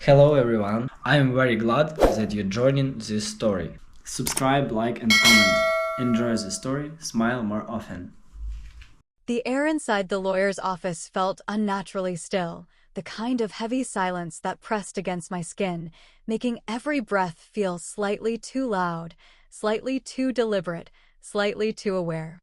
Hello everyone, I am very glad that you're joining this story. Subscribe, like and comment. Enjoy the story, smile more often. The air inside the lawyer's office felt unnaturally still, the kind of heavy silence that pressed against my skin, making every breath feel slightly too loud, slightly too deliberate, slightly too aware.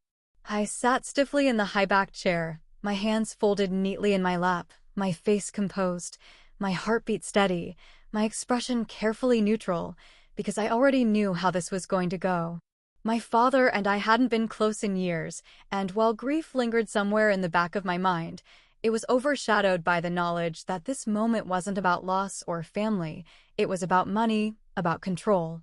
I sat stiffly in the high-backed chair, my hands folded neatly in my lap, my face composed, my heartbeat steady, my expression carefully neutral, because I already knew how this was going to go. My father and I hadn't been close in years, and while grief lingered somewhere in the back of my mind, it was overshadowed by the knowledge that this moment wasn't about loss or family. It was about money, about control,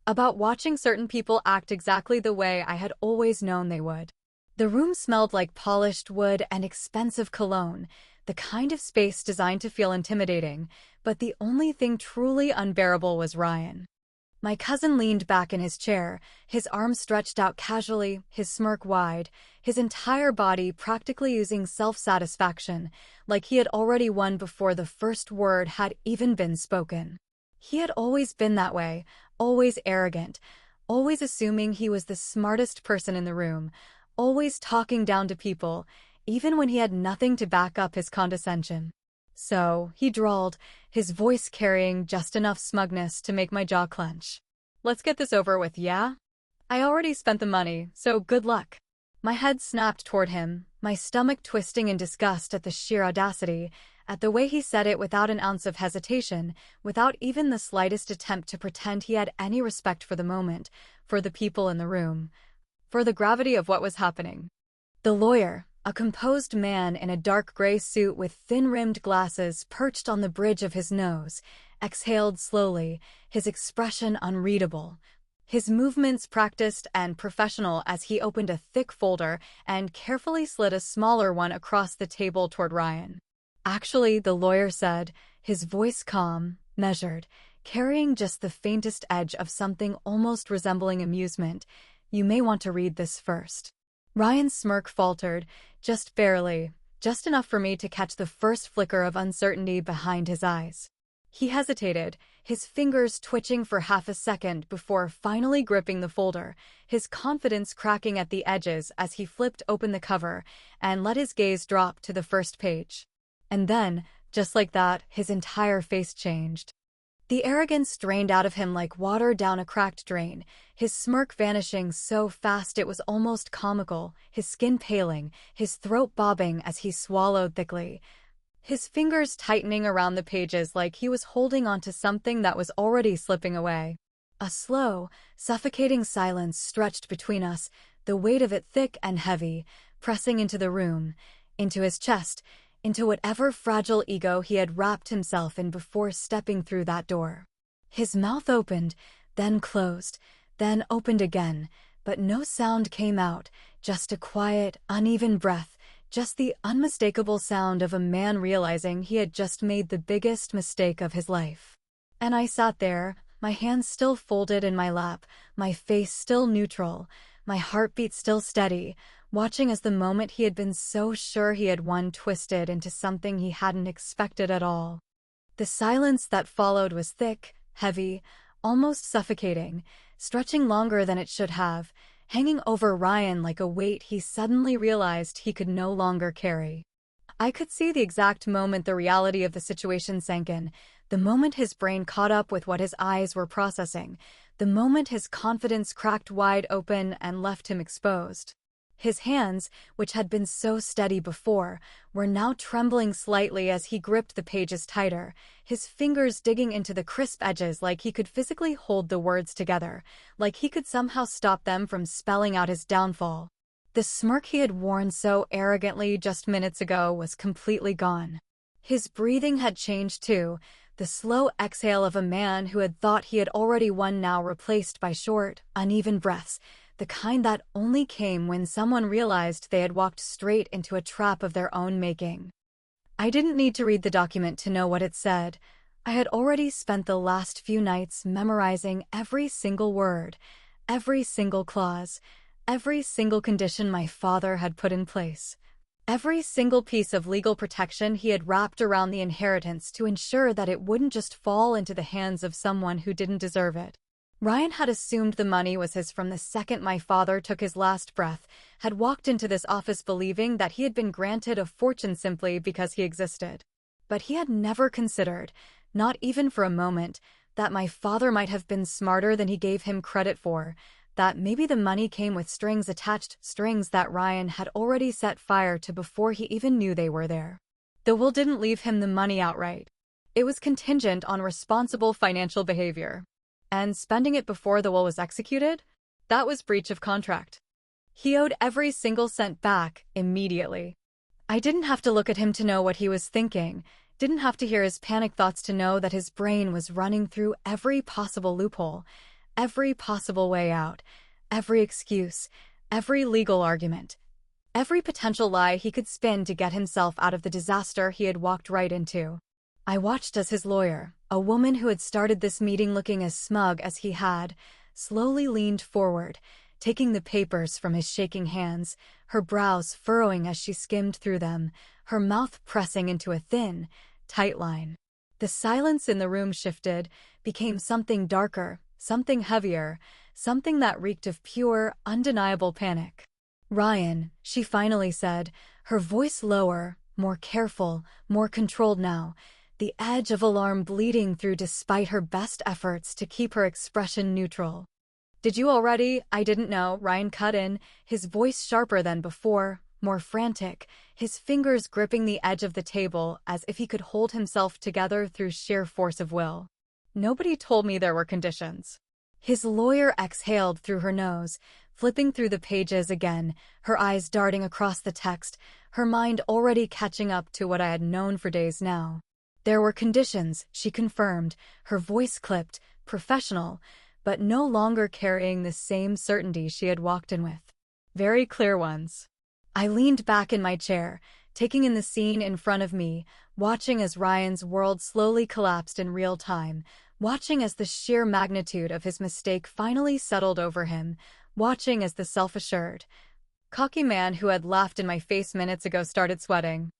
about watching certain people act exactly the way I had always known they would. The room smelled like polished wood and expensive cologne, the kind of space designed to feel intimidating, but the only thing truly unbearable was Ryan. My cousin leaned back in his chair, his arms stretched out casually, his smirk wide, his entire body practically oozing self-satisfaction, like he had already won before the first word had even been spoken. He had always been that way, always arrogant, always assuming he was the smartest person in the room, always talking down to people, even when he had nothing to back up his condescension. So, he drawled, his voice carrying just enough smugness to make my jaw clench. "Let's get this over with, yeah? I already spent the money, so good luck." My head snapped toward him, my stomach twisting in disgust at the sheer audacity, at the way he said it without an ounce of hesitation, without even the slightest attempt to pretend he had any respect for the moment, for the people in the room, for the gravity of what was happening. The lawyer, a composed man in a dark gray suit with thin-rimmed glasses perched on the bridge of his nose, exhaled slowly, his expression unreadable, his movements practiced and professional as he opened a thick folder and carefully slid a smaller one across the table toward Ryan. "Actually," the lawyer said, his voice calm, measured, carrying just the faintest edge of something almost resembling amusement, "you may want to read this first." Ryan's smirk faltered, just barely, just enough for me to catch the first flicker of uncertainty behind his eyes. He hesitated, his fingers twitching for half a second before finally gripping the folder, his confidence cracking at the edges as he flipped open the cover and let his gaze drop to the first page. And then, just like that, his entire face changed. The arrogance drained out of him like water down a cracked drain, his smirk vanishing so fast it was almost comical, his skin paling, his throat bobbing as he swallowed thickly, his fingers tightening around the pages like he was holding onto something that was already slipping away. A slow, suffocating silence stretched between us, the weight of it thick and heavy, pressing into the room, into his chest, into whatever fragile ego he had wrapped himself in before stepping through that door. His mouth opened, then closed, then opened again, but no sound came out, just a quiet, uneven breath, just the unmistakable sound of a man realizing he had just made the biggest mistake of his life. And I sat there, my hands still folded in my lap, my face still neutral, my heartbeat still steady, watching as the moment he had been so sure he had won twisted into something he hadn't expected at all. The silence that followed was thick, heavy, almost suffocating, stretching longer than it should have, hanging over Ryan like a weight he suddenly realized he could no longer carry. I could see the exact moment the reality of the situation sank in, the moment his brain caught up with what his eyes were processing, the moment his confidence cracked wide open and left him exposed. His hands, which had been so steady before, were now trembling slightly as he gripped the pages tighter, his fingers digging into the crisp edges like he could physically hold the words together, like he could somehow stop them from spelling out his downfall. The smirk he had worn so arrogantly just minutes ago was completely gone. His breathing had changed too, the slow exhale of a man who had thought he had already won now replaced by short, uneven breaths, the kind that only came when someone realized they had walked straight into a trap of their own making. I didn't need to read the document to know what it said. I had already spent the last few nights memorizing every single word, every single clause, every single condition my father had put in place. Every single piece of legal protection he had wrapped around the inheritance to ensure that it wouldn't just fall into the hands of someone who didn't deserve it. Ryan had assumed the money was his from the second my father took his last breath, had walked into this office believing that he had been granted a fortune simply because he existed. But he had never considered, not even for a moment, that my father might have been smarter than he gave him credit for, that maybe the money came with strings attached, strings that Ryan had already set fire to before he even knew they were there. The will didn't leave him the money outright. It was contingent on responsible financial behavior. And spending it before the will was executed? That was breach of contract. He owed every single cent back immediately. I didn't have to look at him to know what he was thinking, didn't have to hear his panic thoughts to know that his brain was running through every possible loophole, every possible way out, every excuse, every legal argument, every potential lie he could spin to get himself out of the disaster he had walked right into. I watched as his lawyer, a woman who had started this meeting looking as smug as he had, slowly leaned forward, taking the papers from his shaking hands, her brows furrowing as she skimmed through them, her mouth pressing into a thin, tight line. The silence in the room shifted, became something darker, something heavier, something that reeked of pure, undeniable panic. "Ryan," she finally said, her voice lower, more careful, more controlled now, the edge of alarm bleeding through despite her best efforts to keep her expression neutral. "Did you already? I didn't know," Ryan cut in, his voice sharper than before, more frantic, his fingers gripping the edge of the table as if he could hold himself together through sheer force of will. "Nobody told me there were conditions." His lawyer exhaled through her nose, flipping through the pages again, her eyes darting across the text, her mind already catching up to what I had known for days now. "There were conditions," she confirmed, her voice clipped, professional, but no longer carrying the same certainty she had walked in with. "Very clear ones." I leaned back in my chair, taking in the scene in front of me, watching as Ryan's world slowly collapsed in real time, watching as the sheer magnitude of his mistake finally settled over him, watching as the self-assured, cocky man who had laughed in my face minutes ago started sweating.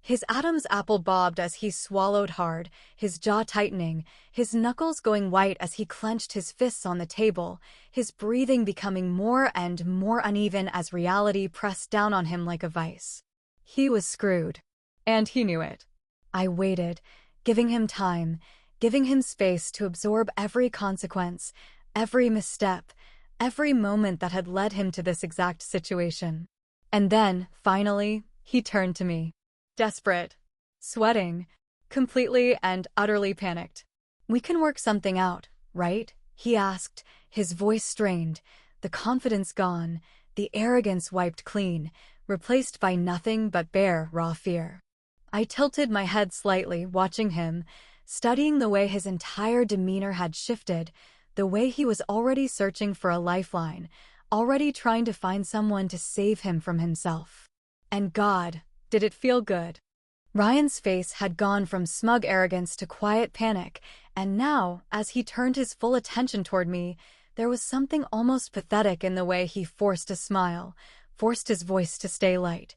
His Adam's apple bobbed as he swallowed hard, his jaw tightening, his knuckles going white as he clenched his fists on the table, his breathing becoming more and more uneven as reality pressed down on him like a vice. He was screwed. And he knew it. I waited, giving him time, giving him space to absorb every consequence, every misstep, every moment that had led him to this exact situation. And then, finally, he turned to me. Desperate, sweating, completely and utterly panicked. "We can work something out, right?" he asked, his voice strained, the confidence gone, the arrogance wiped clean, replaced by nothing but bare, raw fear. I tilted my head slightly, watching him, studying the way his entire demeanor had shifted, the way he was already searching for a lifeline, already trying to find someone to save him from himself. And God, did it feel good? Ryan's face had gone from smug arrogance to quiet panic, and now, as he turned his full attention toward me, there was something almost pathetic in the way he forced a smile, forced his voice to stay light,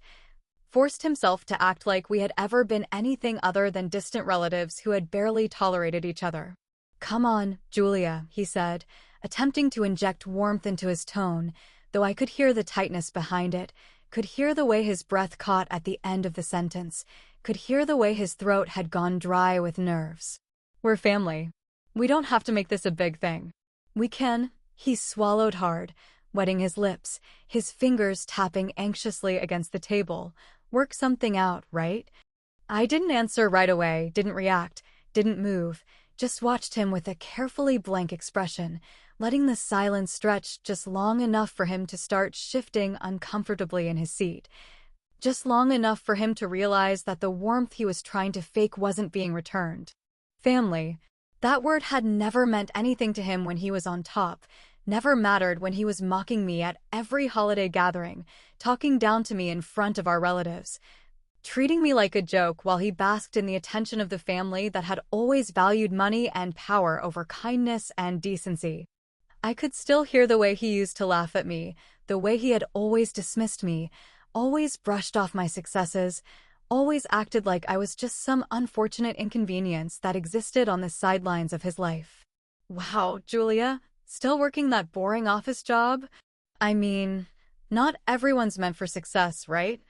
forced himself to act like we had ever been anything other than distant relatives who had barely tolerated each other. "Come on, Julia," he said, attempting to inject warmth into his tone, though I could hear the tightness behind it, could hear the way his breath caught at the end of the sentence, could hear the way his throat had gone dry with nerves. "We're family. We don't have to make this a big thing. We can." He swallowed hard, wetting his lips, his fingers tapping anxiously against the table. "Work something out, right?" I didn't answer right away, didn't react, didn't move, just watched him with a carefully blank expression, letting the silence stretch just long enough for him to start shifting uncomfortably in his seat. Just long enough for him to realize that the warmth he was trying to fake wasn't being returned. Family. That word had never meant anything to him when he was on top, never mattered when he was mocking me at every holiday gathering, talking down to me in front of our relatives, treating me like a joke while he basked in the attention of the family that had always valued money and power over kindness and decency. I could still hear the way he used to laugh at me, the way he had always dismissed me, always brushed off my successes, always acted like I was just some unfortunate inconvenience that existed on the sidelines of his life. Wow, Julia, still working that boring office job? I mean, not everyone's meant for success, right?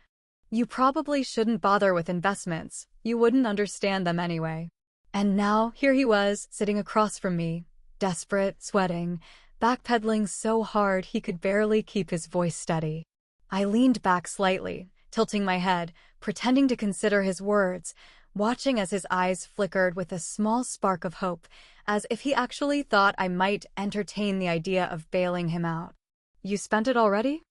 You probably shouldn't bother with investments. You wouldn't understand them anyway. And now, here he was, sitting across from me, desperate, sweating, backpedaling so hard he could barely keep his voice steady. I leaned back slightly, tilting my head, pretending to consider his words, watching as his eyes flickered with a small spark of hope, as if he actually thought I might entertain the idea of bailing him out. "You spent it already?"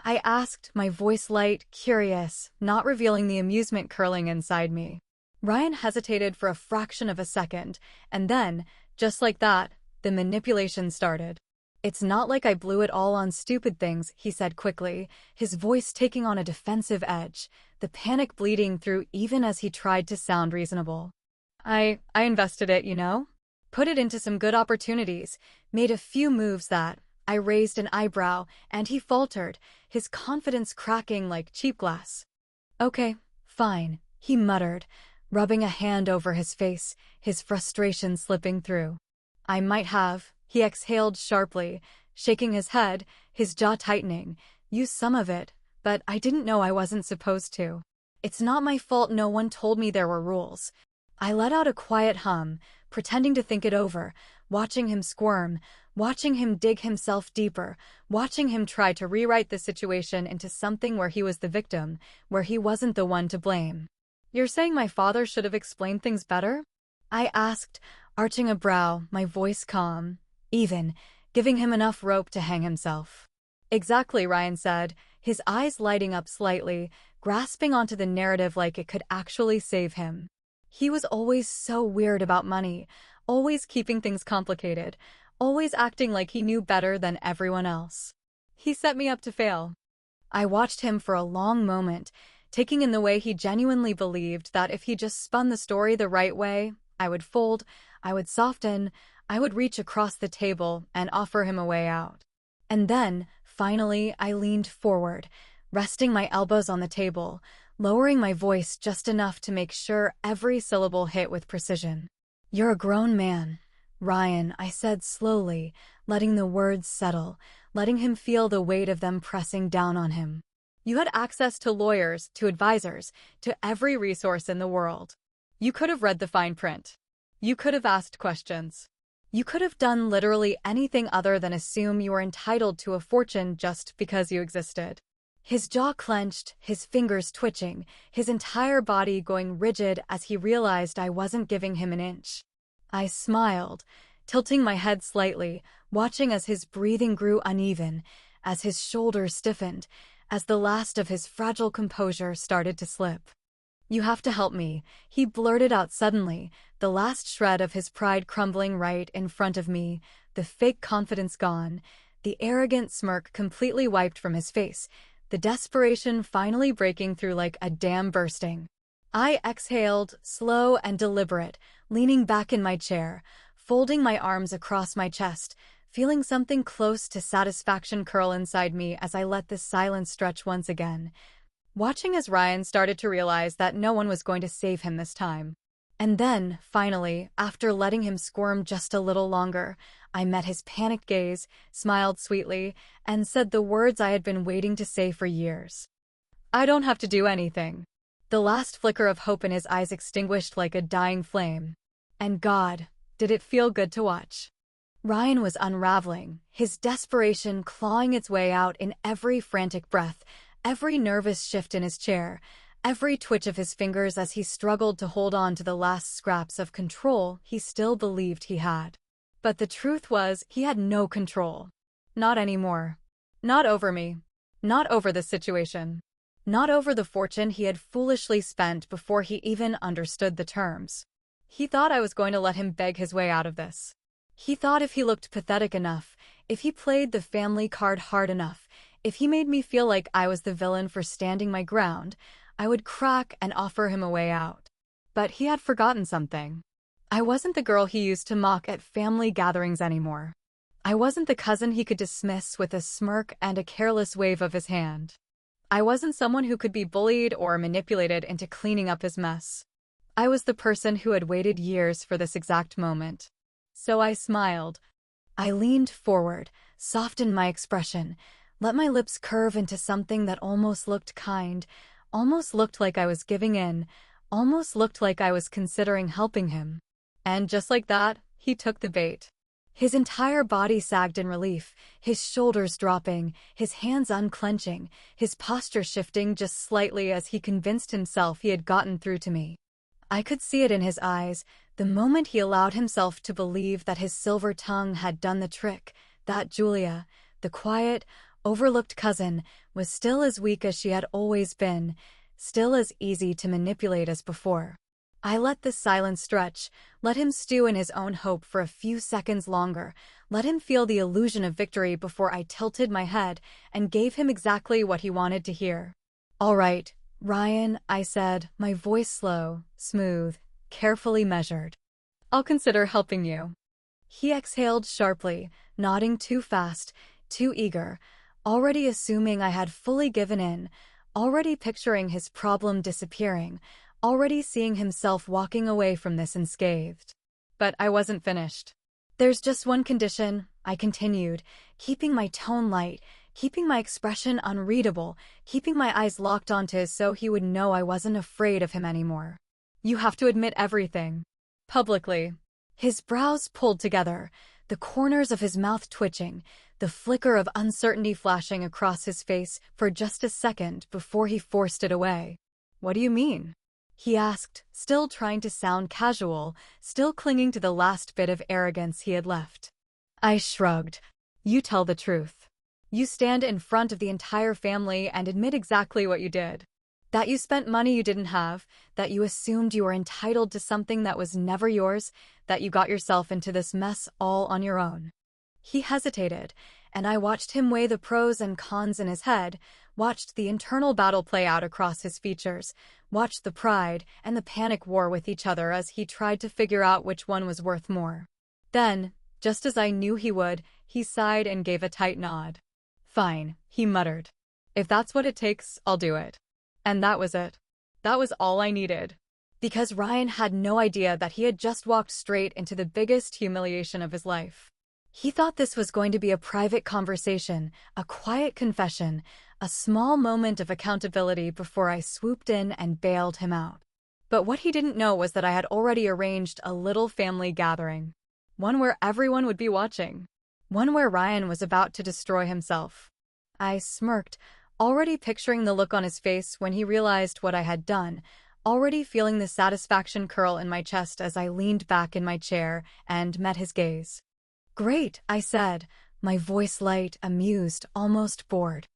I asked, my voice light, curious, not revealing the amusement curling inside me. Ryan hesitated for a fraction of a second, and then, just like that, the manipulation started. "It's not like I blew it all on stupid things," he said quickly, his voice taking on a defensive edge, the panic bleeding through even as he tried to sound reasonable. I invested it, you know? Put it into some good opportunities, made a few moves that..." I raised an eyebrow, and he faltered, his confidence cracking like cheap glass. "Okay, fine," he muttered, rubbing a hand over his face, his frustration slipping through. "I might have," he exhaled sharply, shaking his head, his jaw tightening, "used some of it, but I didn't know I wasn't supposed to. It's not my fault no one told me there were rules." I let out a quiet hum, pretending to think it over, watching him squirm, watching him dig himself deeper, watching him try to rewrite the situation into something where he was the victim, where he wasn't the one to blame. "You're saying my father should have explained things better?" I asked, arching a brow, my voice calm, even, giving him enough rope to hang himself. "Exactly," Ryan said, his eyes lighting up slightly, grasping onto the narrative like it could actually save him. He was always so weird about money, always keeping things complicated, always acting like he knew better than everyone else. He set me up to fail. I watched him for a long moment, taking in the way he genuinely believed that if he just spun the story the right way, I would fold, I would soften, I would reach across the table and offer him a way out. And then, finally, I leaned forward, resting my elbows on the table, lowering my voice just enough to make sure every syllable hit with precision. "You're a grown man, Ryan," I said slowly, letting the words settle, letting him feel the weight of them pressing down on him. "You had access to lawyers, to advisors, to every resource in the world. You could have read the fine print. You could have asked questions. You could have done literally anything other than assume you were entitled to a fortune just because you existed." His jaw clenched, his fingers twitching, his entire body going rigid as he realized I wasn't giving him an inch. I smiled, tilting my head slightly, watching as his breathing grew uneven, as his shoulders stiffened, as the last of his fragile composure started to slip. "You have to help me," he blurted out suddenly, the last shred of his pride crumbling right in front of me, the fake confidence gone, the arrogant smirk completely wiped from his face, the desperation finally breaking through like a dam bursting. I exhaled, slow and deliberate, leaning back in my chair, folding my arms across my chest, feeling something close to satisfaction curl inside me as I let the silence stretch once again, watching as Ryan started to realize that no one was going to save him this time. And then, finally, after letting him squirm just a little longer, I met his panicked gaze, smiled sweetly, and said the words I had been waiting to say for years. "I don't have to do anything." The last flicker of hope in his eyes extinguished like a dying flame. And God, did it feel good to watch. Ryan was unraveling, his desperation clawing its way out in every frantic breath, every nervous shift in his chair, every twitch of his fingers as he struggled to hold on to the last scraps of control he still believed he had. But the truth was, he had no control. Not anymore. Not over me. Not over the situation. Not over the fortune he had foolishly spent before he even understood the terms. He thought I was going to let him beg his way out of this. He thought if he looked pathetic enough, if he played the family card hard enough, if he made me feel like I was the villain for standing my ground, I would crack and offer him a way out. But he had forgotten something. I wasn't the girl he used to mock at family gatherings anymore. I wasn't the cousin he could dismiss with a smirk and a careless wave of his hand. I wasn't someone who could be bullied or manipulated into cleaning up his mess. I was the person who had waited years for this exact moment. So I smiled. I leaned forward, softened my expression, let my lips curve into something that almost looked kind, almost looked like I was giving in, almost looked like I was considering helping him. And just like that, he took the bait. His entire body sagged in relief, his shoulders dropping, his hands unclenching, his posture shifting just slightly as he convinced himself he had gotten through to me. I could see it in his eyes, the moment he allowed himself to believe that his silver tongue had done the trick, that Julia, the quiet, overlooked cousin, was still as weak as she had always been, still as easy to manipulate as before. I let this silence stretch, let him stew in his own hope for a few seconds longer, let him feel the illusion of victory before I tilted my head and gave him exactly what he wanted to hear. "All right, Ryan," I said, my voice slow, smooth, carefully measured. "I'll consider helping you." He exhaled sharply, nodding too fast, too eager, already assuming I had fully given in, already picturing his problem disappearing, already seeing himself walking away from this unscathed. But I wasn't finished. "There's just one condition," I continued, keeping my tone light, keeping my expression unreadable, keeping my eyes locked onto his so he would know I wasn't afraid of him anymore. "You have to admit everything. Publicly." His brows pulled together, the corners of his mouth twitching, the flicker of uncertainty flashing across his face for just a second before he forced it away. "What do you mean?" he asked, still trying to sound casual, still clinging to the last bit of arrogance he had left. I shrugged. "You tell the truth. You stand in front of the entire family and admit exactly what you did. That you spent money you didn't have, that you assumed you were entitled to something that was never yours, that you got yourself into this mess all on your own." He hesitated, and I watched him weigh the pros and cons in his head, watched the internal battle play out across his features, watched the pride and the panic war with each other as he tried to figure out which one was worth more. Then, just as I knew he would, he sighed and gave a tight nod. "Fine," he muttered. "If that's what it takes, I'll do it." And that was it. That was all I needed. Because Ryan had no idea that he had just walked straight into the biggest humiliation of his life. He thought this was going to be a private conversation, a quiet confession, a small moment of accountability before I swooped in and bailed him out. But what he didn't know was that I had already arranged a little family gathering. One where everyone would be watching. One where Ryan was about to destroy himself. I smirked, already picturing the look on his face when he realized what I had done, already feeling the satisfaction curl in my chest as I leaned back in my chair and met his gaze. "Great," I said, my voice light, amused, almost bored.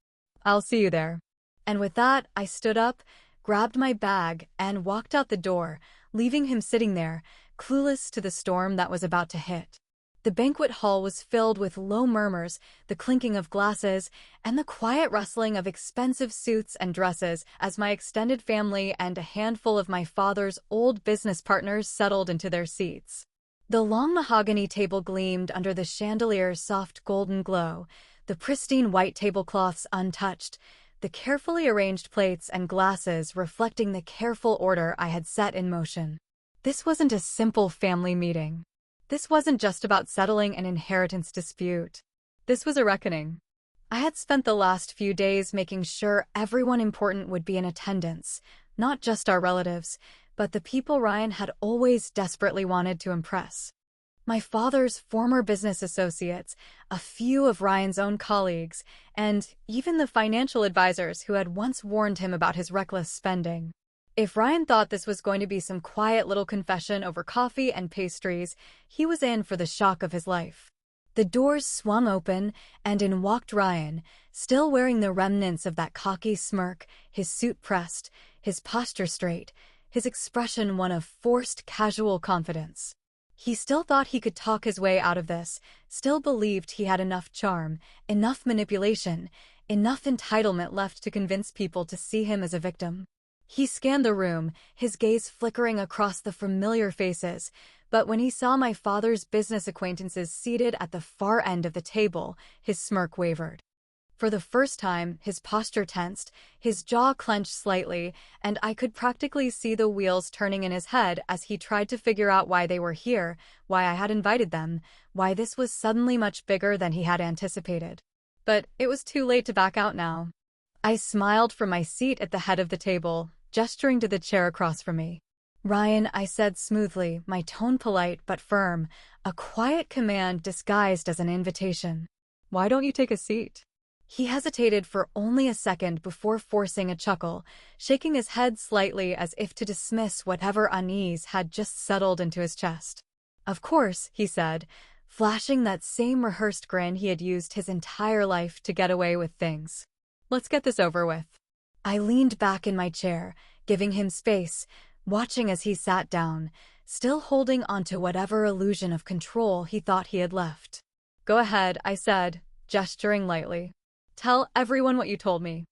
"I'll see you there." And with that, I stood up, grabbed my bag, and walked out the door, leaving him sitting there, clueless to the storm that was about to hit. The banquet hall was filled with low murmurs, the clinking of glasses, and the quiet rustling of expensive suits and dresses as my extended family and a handful of my father's old business partners settled into their seats. The long mahogany table gleamed under the chandelier's soft golden glow, the pristine white tablecloths untouched, the carefully arranged plates and glasses reflecting the careful order I had set in motion. This wasn't a simple family meeting. This wasn't just about settling an inheritance dispute. This was a reckoning. I had spent the last few days making sure everyone important would be in attendance, not just our relatives, but the people Ryan had always desperately wanted to impress. My father's former business associates, a few of Ryan's own colleagues, and even the financial advisors who had once warned him about his reckless spending. If Ryan thought this was going to be some quiet little confession over coffee and pastries, he was in for the shock of his life. The doors swung open, and in walked Ryan, still wearing the remnants of that cocky smirk, his suit pressed, his posture straight, his expression one of forced casual confidence. He still thought he could talk his way out of this, still believed he had enough charm, enough manipulation, enough entitlement left to convince people to see him as a victim. He scanned the room, his gaze flickering across the familiar faces, but when he saw my father's business acquaintances seated at the far end of the table, his smirk wavered. For the first time, his posture tensed, his jaw clenched slightly, and I could practically see the wheels turning in his head as he tried to figure out why they were here, why I had invited them, why this was suddenly much bigger than he had anticipated. But it was too late to back out now. I smiled from my seat at the head of the table, gesturing to the chair across from me. "Ryan," I said smoothly, my tone polite but firm, a quiet command disguised as an invitation. "Why don't you take a seat?" He hesitated for only a second before forcing a chuckle, shaking his head slightly as if to dismiss whatever unease had just settled into his chest. "Of course," he said, flashing that same rehearsed grin he had used his entire life to get away with things. "Let's get this over with." I leaned back in my chair, giving him space, watching as he sat down, still holding onto whatever illusion of control he thought he had left. "Go ahead," I said, gesturing lightly. "Tell everyone what you told me."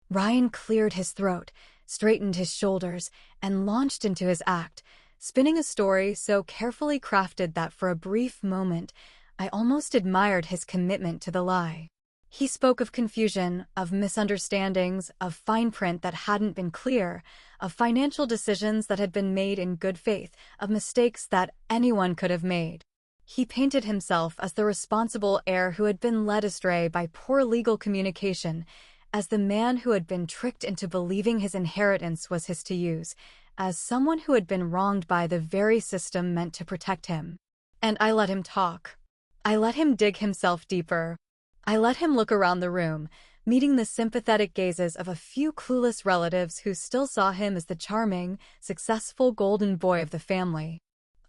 Ryan cleared his throat, straightened his shoulders, and launched into his act, spinning a story so carefully crafted that for a brief moment, I almost admired his commitment to the lie. He spoke of confusion, of misunderstandings, of fine print that hadn't been clear, of financial decisions that had been made in good faith, of mistakes that anyone could have made. He painted himself as the responsible heir who had been led astray by poor legal communication, as the man who had been tricked into believing his inheritance was his to use, as someone who had been wronged by the very system meant to protect him. And I let him talk. I let him dig himself deeper. I let him look around the room, meeting the sympathetic gazes of a few clueless relatives who still saw him as the charming, successful golden boy of the family.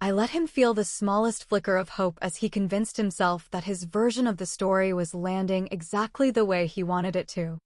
I let him feel the smallest flicker of hope as he convinced himself that his version of the story was landing exactly the way he wanted it to.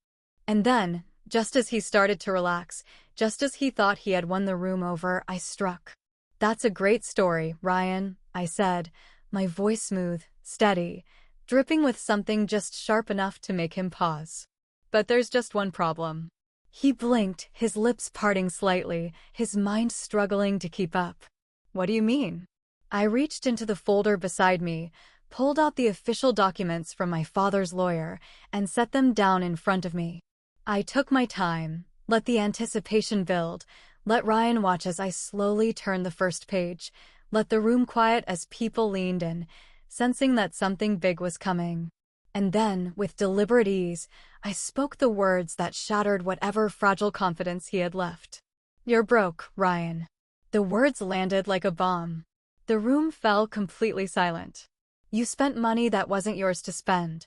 And then, just as he started to relax, just as he thought he had won the room over, I struck. "That's a great story, Ryan," I said, my voice smooth, steady, dripping with something just sharp enough to make him pause. "But there's just one problem." He blinked, his lips parting slightly, his mind struggling to keep up. "What do you mean?" I reached into the folder beside me, pulled out the official documents from my father's lawyer, and set them down in front of me. I took my time, let the anticipation build, let Ryan watch as I slowly turned the first page, let the room quiet as people leaned in, sensing that something big was coming. And then, with deliberate ease, I spoke the words that shattered whatever fragile confidence he had left. "You're broke, Ryan." The words landed like a bomb. The room fell completely silent. "You spent money that wasn't yours to spend,"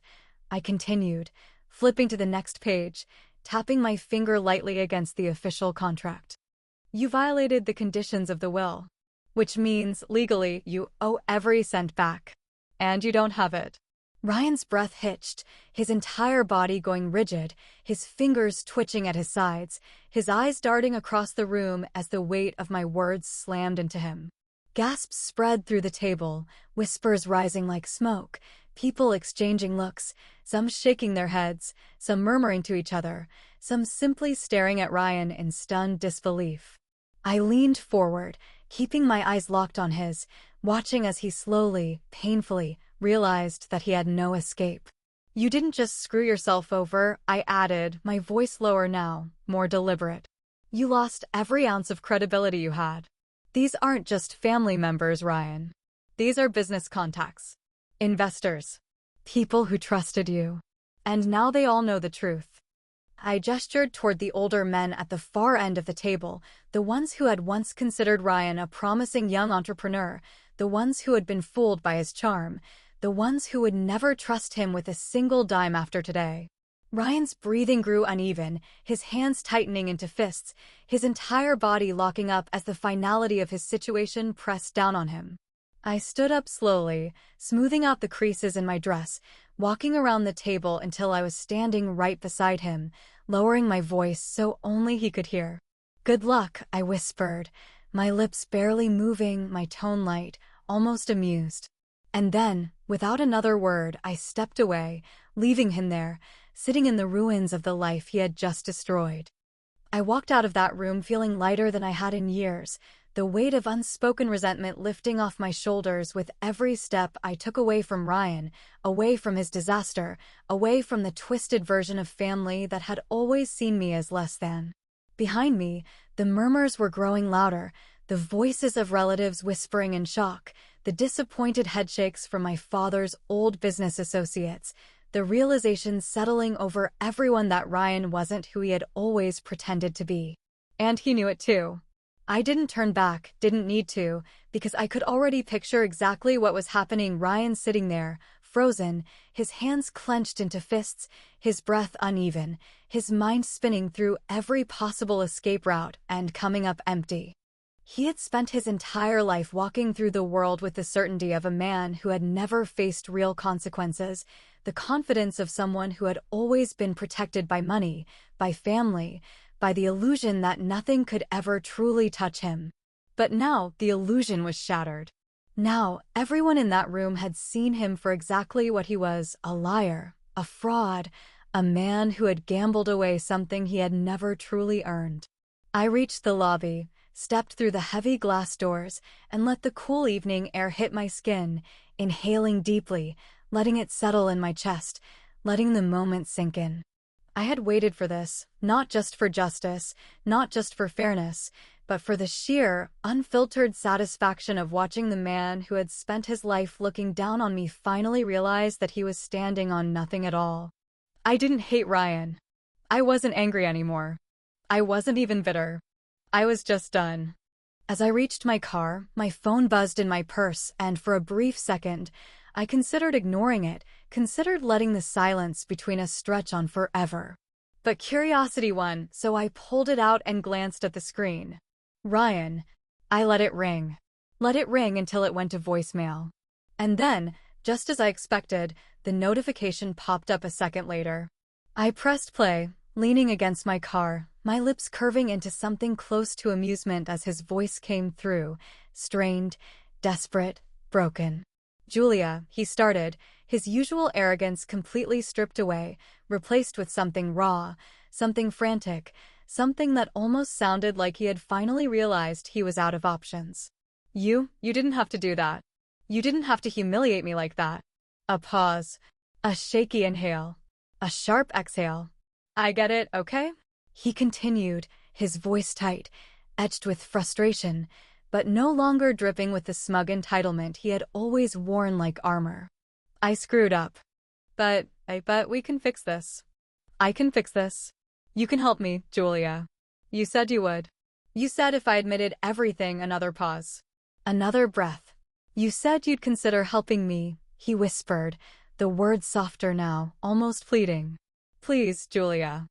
I continued, flipping to the next page, tapping my finger lightly against the official contract. "You violated the conditions of the will, which means, legally, you owe every cent back. And you don't have it." Ryan's breath hitched, his entire body going rigid, his fingers twitching at his sides, his eyes darting across the room as the weight of my words slammed into him. Gasps spread through the table, whispers rising like smoke, people exchanging looks, some shaking their heads, some murmuring to each other, some simply staring at Ryan in stunned disbelief. I leaned forward, keeping my eyes locked on his, watching as he slowly, painfully, realized that he had no escape. "You didn't just screw yourself over," I added, my voice lower now, more deliberate. "You lost every ounce of credibility you had. These aren't just family members, Ryan. These are business contacts. Investors. People who trusted you. And now they all know the truth." I gestured toward the older men at the far end of the table, the ones who had once considered Ryan a promising young entrepreneur, the ones who had been fooled by his charm, the ones who would never trust him with a single dime after today. Ryan's breathing grew uneven, his hands tightening into fists, his entire body locking up as the finality of his situation pressed down on him. I stood up slowly, smoothing out the creases in my dress, walking around the table until I was standing right beside him, lowering my voice so only he could hear. "Good luck," I whispered, my lips barely moving, my tone light, almost amused. And then, without another word, I stepped away, leaving him there, sitting in the ruins of the life he had just destroyed. I walked out of that room feeling lighter than I had in years, the weight of unspoken resentment lifting off my shoulders with every step I took away from Ryan, away from his disaster, away from the twisted version of family that had always seen me as less than. Behind me, the murmurs were growing louder, the voices of relatives whispering in shock, the disappointed headshakes from my father's old business associates, the realization settling over everyone that Ryan wasn't who he had always pretended to be. And he knew it too. I didn't turn back, didn't need to, because I could already picture exactly what was happening. Ryan sitting there, frozen, his hands clenched into fists, his breath uneven, his mind spinning through every possible escape route and coming up empty. He had spent his entire life walking through the world with the certainty of a man who had never faced real consequences, the confidence of someone who had always been protected by money, by family, by the illusion that nothing could ever truly touch him. But now the illusion was shattered. Now everyone in that room had seen him for exactly what he was, a liar, a fraud, a man who had gambled away something he had never truly earned. I reached the lobby, stepped through the heavy glass doors, and let the cool evening air hit my skin, inhaling deeply, letting it settle in my chest, letting the moment sink in. I had waited for this, not just for justice, not just for fairness, but for the sheer, unfiltered satisfaction of watching the man who had spent his life looking down on me finally realize that he was standing on nothing at all. I didn't hate Ryan. I wasn't angry anymore. I wasn't even bitter. I was just done. As I reached my car, my phone buzzed in my purse, and for a brief second, I considered ignoring it, considered letting the silence between us stretch on forever. But curiosity won, so I pulled it out and glanced at the screen. Ryan. I let it ring. Let it ring until it went to voicemail. And then, just as I expected, the notification popped up a second later. I pressed play, leaning against my car, my lips curving into something close to amusement as his voice came through, strained, desperate, broken. Julia, he started, his usual arrogance completely stripped away, replaced with something raw, something frantic, something that almost sounded like he had finally realized he was out of options. You didn't have to do that. You didn't have to humiliate me like that. A pause, a shaky inhale, a sharp exhale. I get it, okay? He continued, his voice tight, etched with frustration, but no longer dripping with the smug entitlement he had always worn like armor. I screwed up. But we can fix this. I can fix this. You can help me, Julia. You said you would. You said if I admitted everything. Another pause. Another breath. You said you'd consider helping me, he whispered, the words softer now, almost pleading. Please, Julia.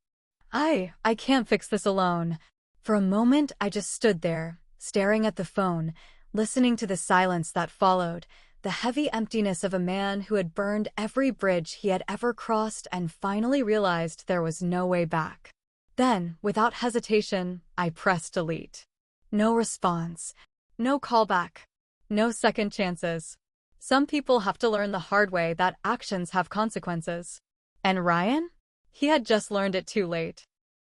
I can't fix this alone. For a moment I just stood there, staring at the phone, listening to the silence that followed, the heavy emptiness of a man who had burned every bridge he had ever crossed and finally realized there was no way back. Then, without hesitation, I pressed delete. No response. No callback. No second chances. Some people have to learn the hard way that actions have consequences. And Ryan? He had just learned it too late.